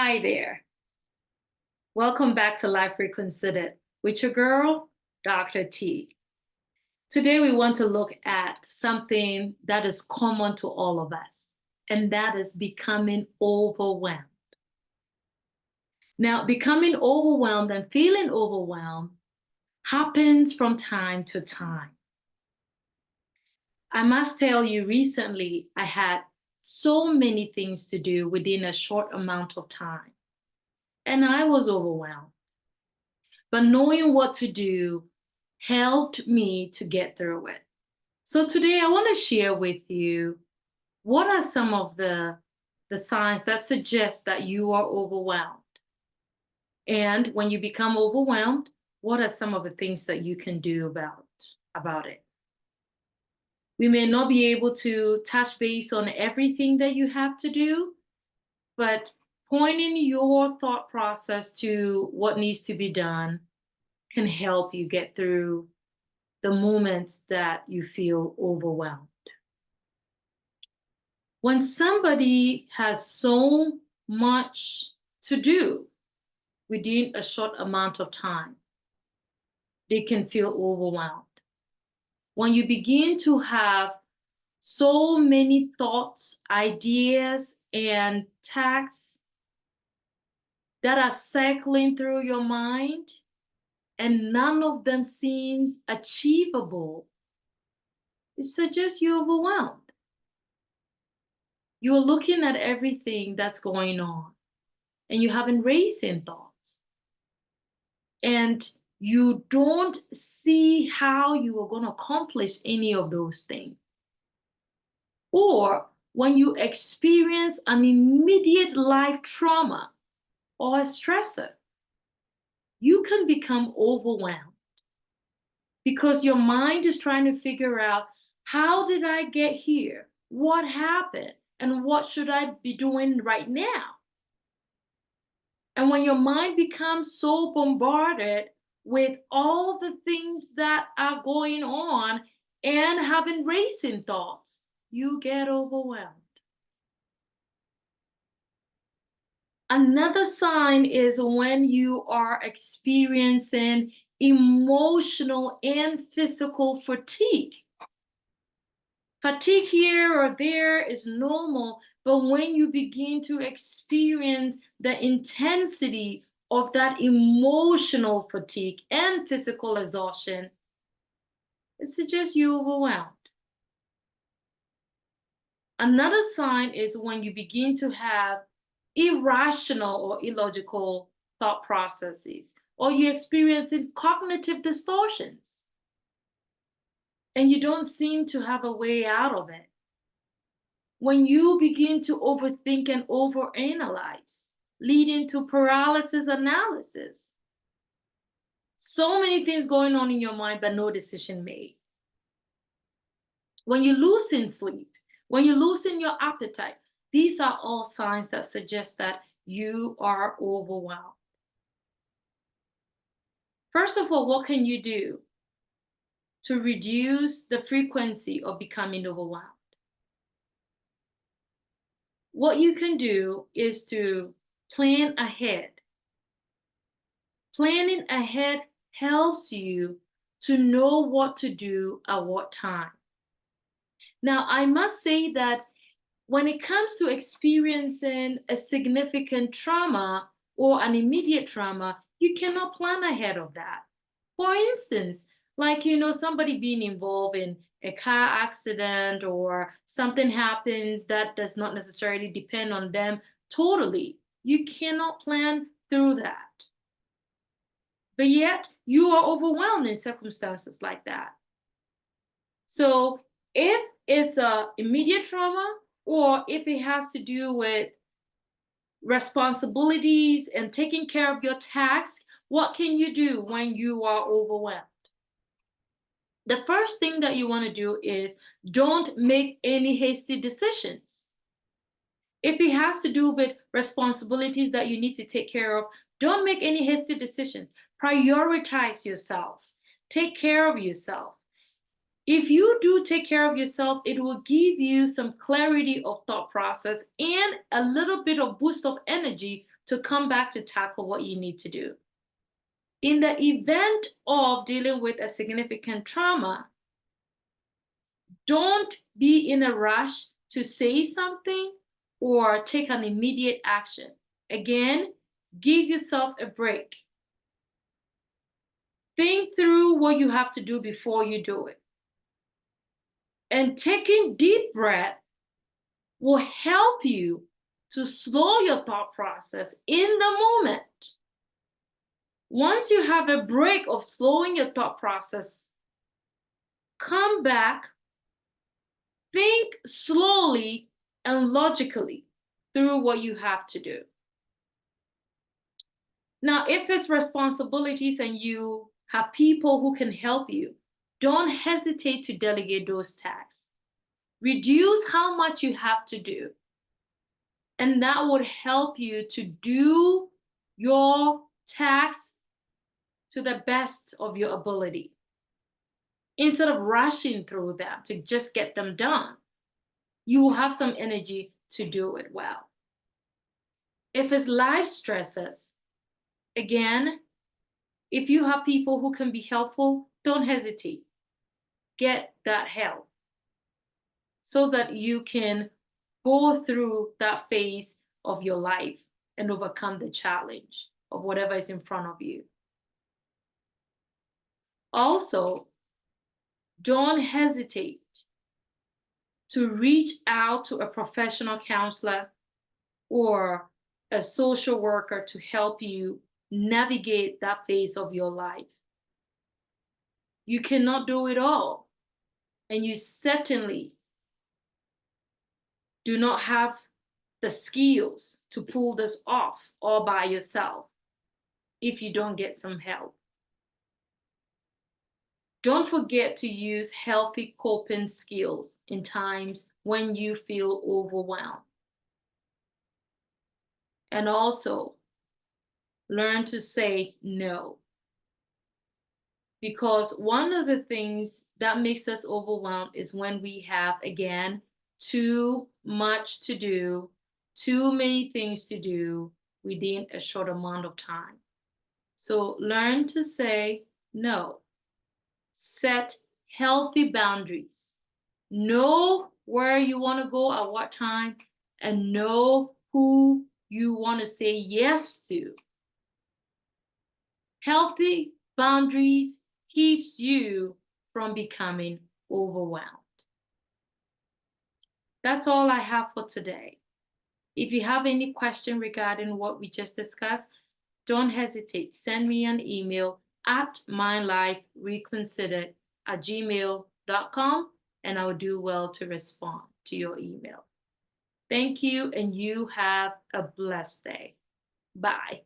Hi there. Welcome back to Life Reconsidered with your girl, Dr. T. Today we want to look at something that is common to all of us, and that is becoming overwhelmed. Now, becoming overwhelmed and feeling overwhelmed happens from time to time. I must tell you, recently I had so many things to do within a short amount of time, and I was overwhelmed. But knowing what to do helped me to get through it. So today I want to share with you what are some of the signs that suggest that you are overwhelmed. And when you become overwhelmed, what are some of the things that you can do about it? We may not be able to touch base on everything that you have to do, but pointing your thought process to what needs to be done can help you get through the moments that you feel overwhelmed. When somebody has so much to do within a short amount of time, they can feel overwhelmed. When you begin to have so many thoughts, ideas, and tasks that are cycling through your mind, and none of them seems achievable, it suggests you're overwhelmed. You're looking at everything that's going on, and you haven't racing thoughts. And you don't see how you are going to accomplish any of those things. Or when you experience an immediate life trauma or a stressor, you can become overwhelmed because your mind is trying to figure out, how did I get here? What happened? And what should I be doing right now? And when your mind becomes so bombarded with all the things that are going on and having racing thoughts, you get overwhelmed. Another sign is when you are experiencing emotional and physical fatigue. Fatigue here or there is normal, but when you begin to experience the intensity of that emotional fatigue and physical exhaustion, it suggests you're overwhelmed. Another sign is when you begin to have irrational or illogical thought processes, or you're experiencing cognitive distortions, and you don't seem to have a way out of it. When you begin to overthink and overanalyze, leading to paralysis analysis. So many things going on in your mind, but no decision made. When you loosen sleep, when you loosen your appetite, these are all signs that suggest that you are overwhelmed. First of all, what can you do to reduce the frequency of becoming overwhelmed? What you can do is to plan ahead. Planning ahead helps you to know what to do at what time. Now, I must say that when it comes to experiencing a significant trauma or an immediate trauma, you cannot plan ahead of that. For instance, like, somebody being involved in a car accident or something happens that does not necessarily depend on them totally. You cannot plan through that. But yet, you are overwhelmed in circumstances like that. So if it's an immediate trauma, or if it has to do with responsibilities and taking care of your tasks, what can you do when you are overwhelmed? The first thing that you want to do is don't make any hasty decisions. If it has to do with responsibilities that you need to take care of, don't make any hasty decisions. Prioritize yourself. Take care of yourself. If you do take care of yourself, it will give you some clarity of thought process and a little bit of boost of energy to come back to tackle what you need to do. In the event of dealing with a significant trauma, don't be in a rush to say something or take an immediate action. Again, give yourself a break. Think through what you have to do before you do it. And taking deep breath will help you to slow your thought process in the moment. Once you have a break of slowing your thought process, come back, think slowly and logically through what you have to do. Now, if it's responsibilities and you have people who can help you, don't hesitate to delegate those tasks. Reduce how much you have to do. And that would help you to do your tasks to the best of your ability. Instead of rushing through them to just get them done, you will have some energy to do it well. If it's life stresses, again, if you have people who can be helpful, don't hesitate. Get that help so that you can go through that phase of your life and overcome the challenge of whatever is in front of you. Also, don't hesitate to reach out to a professional counselor or a social worker to help you navigate that phase of your life. You cannot do it all, and you certainly do not have the skills to pull this off all by yourself if you don't get some help. Don't forget to use healthy coping skills in times when you feel overwhelmed. And also, learn to say no. Because one of the things that makes us overwhelmed is when we have, again, too much to do, too many things to do within a short amount of time. So learn to say no. Set healthy boundaries. Know where you want to go at what time, and know who you want to say yes to. Healthy boundaries keeps you from becoming overwhelmed. That's all I have for today. If you have any question regarding what we just discussed, don't hesitate. Send me an email at MyLifeReconsidered@gmail.com, and I'll do well to respond to your email. Thank you, and you have a blessed day. Bye.